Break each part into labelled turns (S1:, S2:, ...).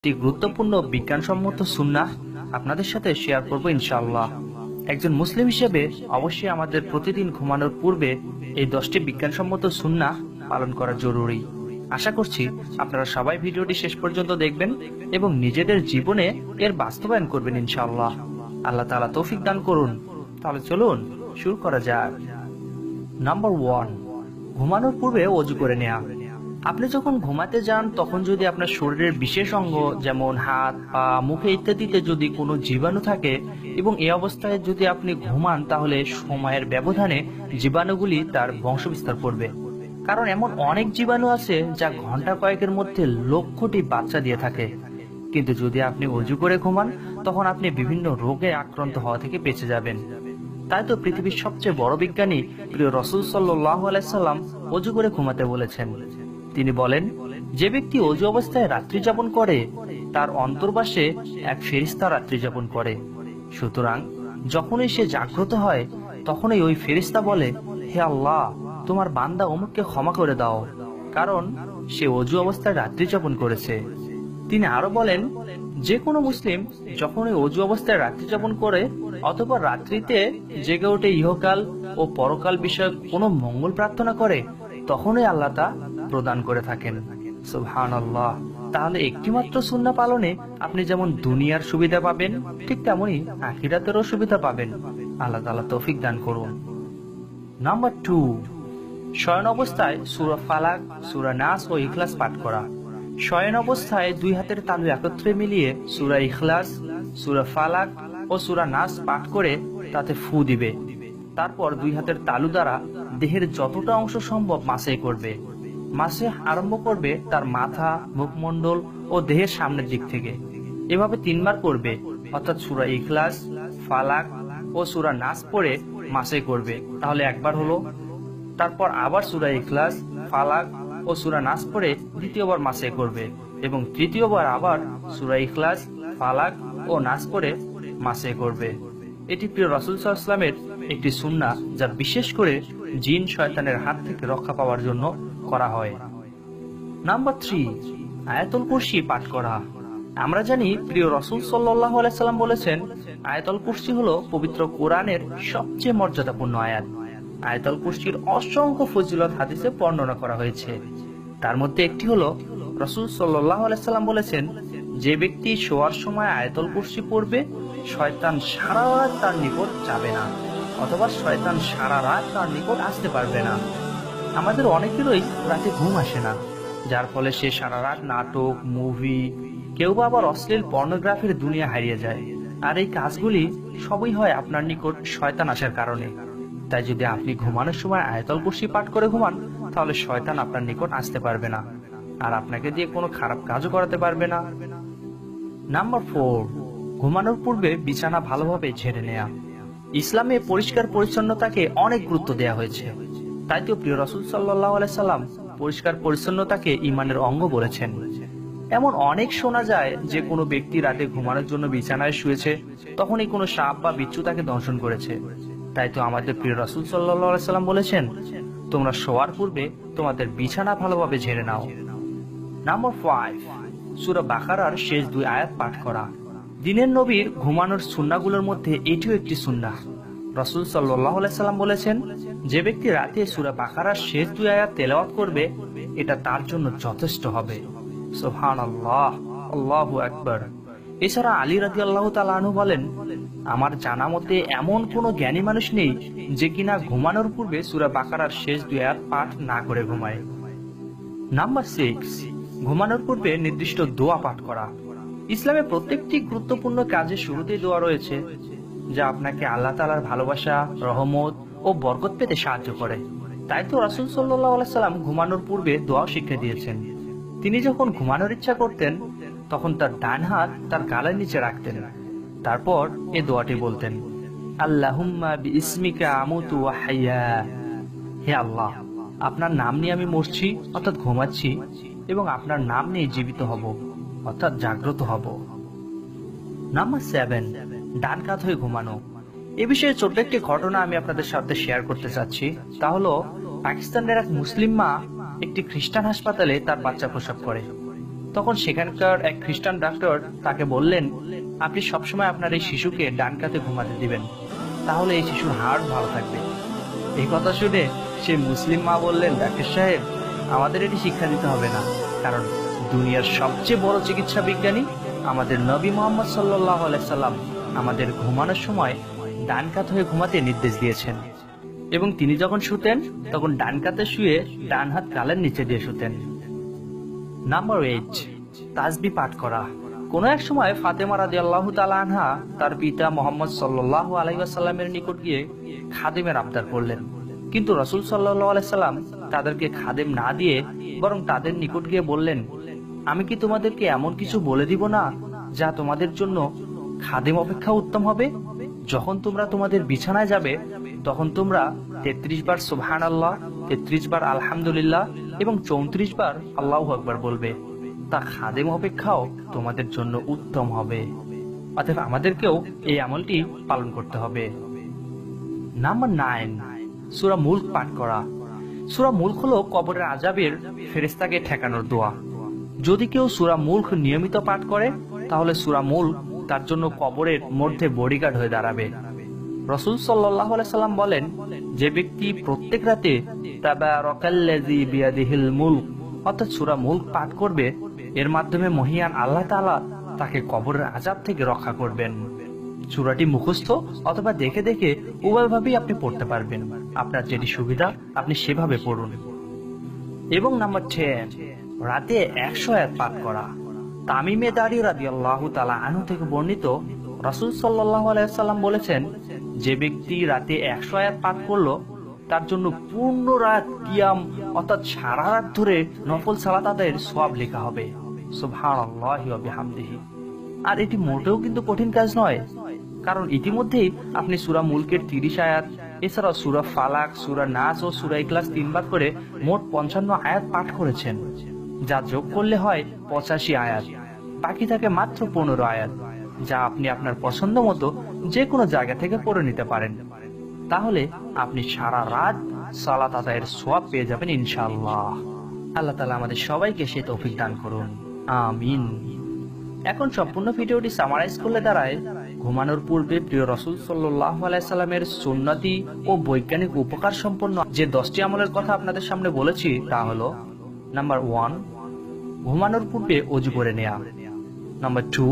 S1: 10টি গুরুত্বপূর্ণ বিজ্ঞানসম্মত সুন্নাহ আপনাদের সাথে শেয়ার করব ইনশাআল্লাহ। একজন মুসলিম হিসেবে অবশ্যই আমাদের প্রতিদিন ঘুমানোর পূর্বে এই 10টি বিজ্ঞানসম্মত সুন্নাহ পালন করা জরুরি। আশা করছি আপনারা সবাই ভিডিওটি শেষ পর্যন্ত দেখবেন এবং নিজেদের জীবনে এর বাস্তবায়ন করবেন ইনশাআল্লাহ। আল্লাহ তাআলা তৌফিক দান করুন। তাহলে চলুন শুরু করা যাক। নাম্বার 1, ঘুমানোর পূর্বে ওযু করে নেওয়া। আপনি যখন ঘুমাতে যান তখন যদি আপনার শরীরের বিশেষ অঙ্গ যেমন হাত, পা, মুখে ইত্যাদিতে যদি কোনো জীবাণু থাকে এবং এই অবস্থায় যদি আপনি ঘুমান, তাহলে সময়ের ব্যবধানে জীবাণুগুলি তার বংশবিস্তার করবে। কারণ এমন অনেক জীবাণু আছে যা ঘন্টা কয়েকের মধ্যে লক্ষটি বাচ্চা দিয়ে থাকে। কিন্তু যদি আপনি ওযু করে ঘুমান, তখন আপনি বিভিন্ন রোগে আক্রান্ত হওয়া থেকে বেঁচে যাবেন। তাই তো পৃথিবীর সবচেয়ে বড় বিজ্ঞানী প্রিয় রাসূল সাল্লাল্লাহু আলাইহি সাল্লাম ওযু করে ঘুমাতে বলেছেন। তিনি বলেন, যে ব্যক্তি ওযু অবস্থায় রাত্রি যাপন করে তার অন্তর্বাসে এক ফেরেশতা রাত্রি যাপন করে। সুতরাং যখনই সে জাগ্রত হয় তখনই ওই ফেরেশতা বলে, হে আল্লাহ, তোমার বান্দা অমুককে ক্ষমা করে দাও, কারণ সে ওযু অবস্থায় রাত্রি যাপন করেছে। তিনি আরো বলেন, যে কোনো মুসলিম যখনই ওযু অবস্থায় রাত্রি যাপন করে অথবা রাত্রিতে জেগে উঠে ইহকাল ও পরকাল বিষয়ক কোনো মঙ্গল প্রার্থনা করে, তখনই আল্লাহ তা প্রদান করে থাকেন। সুবহানাল্লাহ। তাহলে একটিমাত্র সুন্নাহ পালনে আপনি যেমন দুনিয়ার সুবিধা পাবেন, ঠিক তেমনি আখিরাতেরও সুবিধা পাবেন। আল্লাহ তাআলা তৌফিক দান করুন। নাম্বার 2, শয়ন অবস্থায় সূরা ফালাক, সূরা নাস ও ইখলাস পাঠ করা। শয়ন অবস্থায় 2 হাতের তালু একত্রে মিলিয়ে সূরা ইখলাস, সূরা ফালাক ও সূরা নাস পাঠ করে তাতে ফু দিবে। তারপর 2 হাতের তালু দ্বারা দেহের যতটা অংশ সম্ভব মাসে করবে। মাসে আরম্ভ করবে তার মাথা, মুখমণ্ডল ও দেহের সামনের দিক থেকে। এভাবে 3 বার করবে, অর্থাৎ সূরা ইখলাস, ফালাক ও সূরা নাস পড়ে মাসে করবে, তাহলে একবার হলো। তারপর আবার সূরা ইখলাস, ফালাক ও সূরা নাস পড়ে দ্বিতীয়বার মাসে করবে এবং তৃতীয়বার আবার সূরা ইখলাস, ফালাক ও নাস পড়ে মাসে করবে। এটি প্রিয় রাসূল সাল্লাল্লাহু আলাইহি ওয়াসাল্লামের একটি সুন্নাহ, যা বিশেষ করে জিন শয়তানের হাত থেকে রক্ষা পাওয়ার জন্য করা হয়। নাম্বার 3, আয়াতুল কুরসি পাঠ করা। আমরা জানি প্রিয় রাসূল সাল্লাল্লাহু আলাইহি সাল্লাম বলেছেন, আয়াতুল কুরসি হলো পবিত্র কোরআনের সবচেয়ে মর্যাদাপূর্ণ আয়াত। আয়াতুল কুরসির অসংখ্য ফজিলত হাদিসে বর্ণনা করা হয়েছে। তার মধ্যে একটি হলো, রাসূল সাল্লাল্লাহু আলাইহি সাল্লাম বলেছেন, যে ব্যক্তি শোয়ার সময় আয়াতুল কুরসি পড়বে, শয়তান সারা রাত তার নিকট যাবে না, অথবা শয়তান সারা রাত তার নিকট আসতে পারবে না। আমাদের অনেকেরই রাতে ঘুম আসে না, যার ফলে সে সারা রাত নাটক, মুভি, কেউ বা আবার অশ্লীল পর্নোগ্রাফির দুনিয়া হারিয়ে যায়। আর এই কাজগুলি সবই হয় আপনার নিকট শয়তান আসার কারণে। তাই যদি আপনি ঘুমানোর সময় আয়াতুল কুরসি পাঠ করে ঘুমান, তাহলে শয়তান আপনার নিকট আসতে পারবে না আর আপনাকে দিয়ে কোনো খারাপ কাজও করাতে পারবে না। নাম্বার 4, ঘুমানোর পূর্বে বিছানা ভালোভাবে ঝেড়ে নেওয়া। ইসলামে পরিষ্কার পরিচ্ছন্নতাকে অনেক গুরুত্ব দেওয়া হয়েছে। তাই তো প্রিয় রাসূল সাল্লাল্লাহু আলাইহি সাল্লাম পরিষ্কার পরিচ্ছন্নতাকে ঈমানের অঙ্গ বলেছেন। এমন অনেক শোনা যায় যে কোনো ব্যক্তি রাতে ঘুমানোর জন্য বিছানায় শুয়েছে, তখনই কোনো সাপ বা বিচ্ছু তাকে দংশন করেছে। তাই তো আমাদের প্রিয় রাসূল সাল্লাল্লাহু আলাইহি সাল্লাম বলেছেন, তোমরা শোয়ার পূর্বে তোমাদের বিছানা ভালোভাবে ঝেড়ে নাও। নাম্বার 5, সূরা বাকারার শেষ 2 আয়াত পাঠ করা। দিনের নবীর ঘুমানোর সুন্নাহগুলোর মধ্যে এটিও একটি সুন্নাহ। রাসূল সাল্লাল্লাহু আলাইহি সাল্লাম বলেছেন, যে ব্যক্তি রাতে সূরা বাকারার শেষ 2 আয়াত তেলাওয়াত করবে, এটা তার জন্য যথেষ্ট হবে। সুবহানাল্লাহ, আল্লাহু আকবার। এছাড়া আলী রাদিয়াল্লাহু তাআলা আনহু বলেন, আমার জানা মতে এমন কোনো জ্ঞানী মানুষ নেই যে কিনা ঘুমানোর পূর্বে সূরা বাকারার শেষ 2 আয়াত পাঠ না করে ঘুমায়। নাম্বার 6, ঘুমানোর পূর্বে নির্দিষ্ট দোয়া পাঠ করা। ইসলামে প্রত্যেকটি গুরুত্বপূর্ণ কাজে শুরুতেই দোয়া রয়েছে, যা আপনাকে আল্লাহ তাআলার ভালোবাসা, রহমত ও বরকত পেতে সাহায্য করে। তাই তো রাসূল সাল্লাল্লাহু আলাইহি সাল্লাম ঘুমানোর পূর্বে দোয়া শিক্ষা দিয়েছেন। তিনি যখন ঘুমানোর ইচ্ছা করতেন, তখন তার ডান হাত তার গালের নিচে রাখতেন। তারপর এই দোয়াটি বলতেন, আল্লাহুম্মা বিইসমিকা আমুতু ওয়া হাইয়া। হে আল্লাহ, আপনার নাম নিয়ে আমি মরছি অর্থাৎ ঘুমাচ্ছি, এবং আপনার নাম নিয়ে জীবিত হব অর্থাৎ জাগ্রত হব। নাম্বার 7, ডান কাত হয়ে ঘুমানো। এ বিষয়ে ছোট্ট একটি ঘটনা আমি আপনাদের সাথে শেয়ার করতে চাচ্ছি। তা হলো, পাকিস্তানের এক মুসলিম মা একটি খ্রিস্টান হাসপাতালে তার বাচ্চা প্রসব করে। তখন সেখানকার এক খ্রিস্টান ডাক্তার তাকে বললেন, আপনি সবসময় আপনার এই শিশুকে ডান কাতে ঘুমাতে দিবেন, তাহলে এই শিশুর হার্ট ভালো থাকবে। এই কথা শুনে সেই মুসলিম মা বললেন, ডাক্তার সাহেব, আমাদের এটি শিক্ষা দিতে হবে না, কারণ দুনিয়ার সবচেয়ে বড় চিকিৎসা বিজ্ঞানী আমাদের নবী মুহাম্মদ সাল্লাল্লাহু আলাইহি সাল্লাম আমাদের ঘুমানোর সময় ডান কাত হয়ে ঘুমাতে নির্দেশ দিয়েছেন, এবং তিনি যখন শুতেন তখন ডান কাতে শুয়ে ডান হাত গালের নিচে দিয়ে শুতেন। নাম্বার 8, তাসবিহ পাঠ করা। কোনো এক সময় ফাতেমা রাদিয়াল্লাহু তাআলা আনহা তার পিতা মুহাম্মদ সাল্লাল্লাহু আলাইহি ওয়াসাল্লামের নিকট গিয়ে খাদেমের আবদার করলেন, কিন্তু রাসূল সাল্লাল্লাহু আলাইহি সাল্লাম তাদেরকে খাদেম না দিয়ে বরং তাদের নিকট গিয়ে বললেন, আমি কি তোমাদেরকে এমন কিছু বলে দিব না যা তোমাদের জন্য খাদেম অপেক্ষা উত্তম হবে? যখন তোমরা তোমাদের বিছানায় যাবে তখন তোমরা 33 বার সুবহানাল্লাহ, 33 বার আলহামদুলিল্লাহ এবং 34 বার আল্লাহু আকবার বলবে, তা খাদেম অপেক্ষাও তোমাদের জন্য উত্তম হবে। অতএব আমাদেরকেও এই আমলটি পালন করতে হবে। নাম্বার 9, সূরা মুলক পাঠ করা। সূরা মুলক হলো কবরের আযাবের ফেরেশতাকে ঠেকানোর দোয়া। যদি কেউ সূরা মুলক নিয়মিত পাঠ করে তাহলে সূরা মুলক তার জন্য কবরের মধ্যে বডিগার্ড হয়ে দাঁড়াবে। রাসূল সাল্লাল্লাহু আলাইহি সাল্লাম বলেন, যে ব্যক্তি প্রত্যেক রাতে তাবারাকাল্লাযী বিয়াদিহিল মুলক অর্থাৎ সূরা মুলক পাঠ করবে, এর মাধ্যমে মহিয়ান আল্লাহ তাআলা তাকে কবরের আযাব থেকে রক্ষা করবেন। সূরাটি মুখস্থ অথবা দেখে দেখে উভয়ভাবেই আপনি পড়তে পারবেন। আপনার যেটি সুবিধা আপনি সেভাবে পড়ুন। এবং নাম্বার 10, রাতে 100 আয়াত পাঠ করা। তামিমে দারি রাদিয়াল্লাহু তাআলা আনহু থেকে বর্ণিত, রাসূল সাল্লাল্লাহু আলাইহি ওয়াসাল্লাম বলেছেন, যে ব্যক্তি রাতে 100 আয়াত পাঠ করলো তার জন্য পূর্ণ রাত কিয়াম অর্থাৎ সারা রাত ধরে নফল সালাত আদায়ের সওয়াব লেখা হবে। সুবহানাল্লাহি ওয়া বিহামদিহি। আর এটি মোটেও কিন্তু কঠিন কাজ নয়, কারণ ইতিমধ্যেই আপনি সূরা মুলকের 30 আয়াত, এছাড়াও সূরা ফালাক, সূরা নাস ও সূরা ইখলাস 3 বার করে মোট 55 আয়াত পাঠ করেছেন, যা যোগ করলে হয় 85 আয়াত। বাকি থাকে মাত্র 15 আয়াত, যা আপনি আপনার পছন্দ মতো যে কোনো জায়গা থেকে পড়ে নিতে পারেন। তাহলে আপনি সারা রাত সালাত আদায়ের সওয়াব পেয়ে যাবেন ইনশাআল্লাহ। আল্লাহ তাআলা আমাদের সবাইকে সে তৌফিক দান করুন, আমিন। এখন সম্পূর্ণ ভিডিওটি সামারাইজ করলে দাঁড়ায়, ঘুমানোর পূর্বে প্রিয় রাসূল সাল্লাল্লাহু আলাইহি সাল্লামের সুন্নতি ও বৈজ্ঞানিক উপকার সম্পন্ন যে 10টি আমলের কথা আপনাদের সামনে বলেছি তা হলো, নাম্বার 1, ঘুমানোর পূর্বে ওযু করে নেওয়া। নাম্বার 2,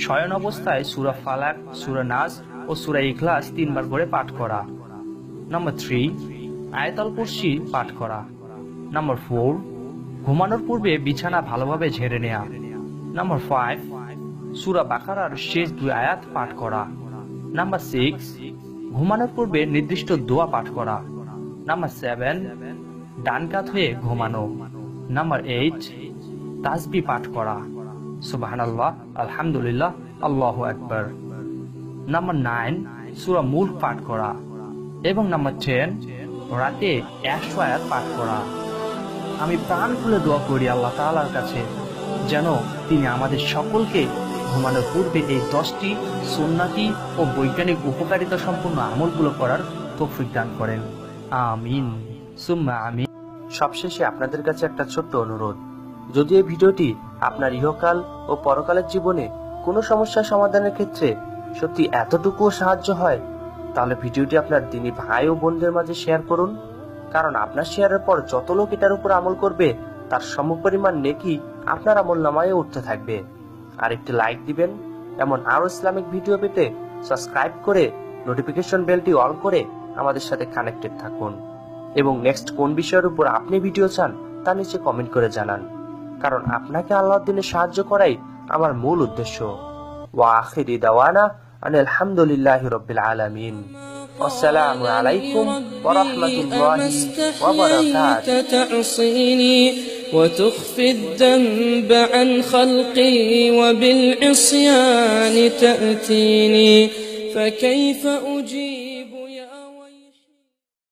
S1: শয়ন অবস্থায় সূরা ফালাক, সূরা নাস ও সূরা ইখলাস 3 বার করে পাঠ করা। নাম্বার 3, আয়াতুল কুরসি পাঠ করা। নাম্বার 4, ঘুমানোর পূর্বে বিছানা ভালোভাবে ঝেড়ে নেওয়া। নাম্বার 5, সূরা বাকারার শেষ 2 আয়াত পাঠ করা। নাম্বার 6, ঘুমানোর পূর্বে নির্দিষ্ট দোয়া পাঠ করা। নাম্বার 7, ডান কাত হয়ে ঘুমানো। নাম্বার 8, তাসবিহ পাঠ করা, সুবহানাল্লাহ, আলহামদুলিল্লাহ, আল্লাহু আকবার। নাম্বার 9, সূরা মুলক পাঠ করা। এবং নাম্বার 10, রাতে 100 আয়াত পাঠ করা। আমি প্রাণ খুলে দোয়া করি আল্লাহ তাআলার কাছে যেন তিনি আমাদের সকলকে ঘুমানোর পূর্বে এই 10টি সুন্নতি ও বৈজ্ঞানিক উপকারিতা সম্পন্ন আমলগুলো করার তৌফিক দান করেন, আমিন সুম্মা আমিন। সবশেষে আপনাদের কাছে একটা ছোট্ট অনুরোধ, যদি এই ভিডিওটি আপনার ইহকাল ও পরকালের জীবনে কোনো সমস্যার সমাধানের ক্ষেত্রে সত্যি এতটুকুও সাহায্য হয়, তাহলে ভিডিওটি আপনার দিনী ভাই ও বোনদের মাঝে শেয়ার করুন। কারণ আপনার শেয়ারের পর যত লোক এটার উপর আমল করবে তার সমপরিমাণ নেকি আপনার আমলনামায় উঠতে থাকবে। আর একটি লাইক দিবেন। এমন আরো ইসলামিক ভিডিও পেতে সাবস্ক্রাইব করে নোটিফিকেশন বেলটি অল করে আমাদের সাথে কানেক্টেড থাকুন। এবং নেক্সট কোন বিষয়ের উপর আপনি ভিডিও চান তা নিচে কমেন্ট করে জানান, কারণ আপনাকে আল্লাহর দিনে সাহায্য করাই আমার মূল উদ্দেশ্য। ওয়া আখিরি দাওয়ানা আলহামদুলিল্লাহি রাব্বিল আলামিন। والسلام عليكم ورحمة الله وبركاته.
S2: وتخفي الذنب عن خلقي وبالعصيان تأتيني فكيف أجيب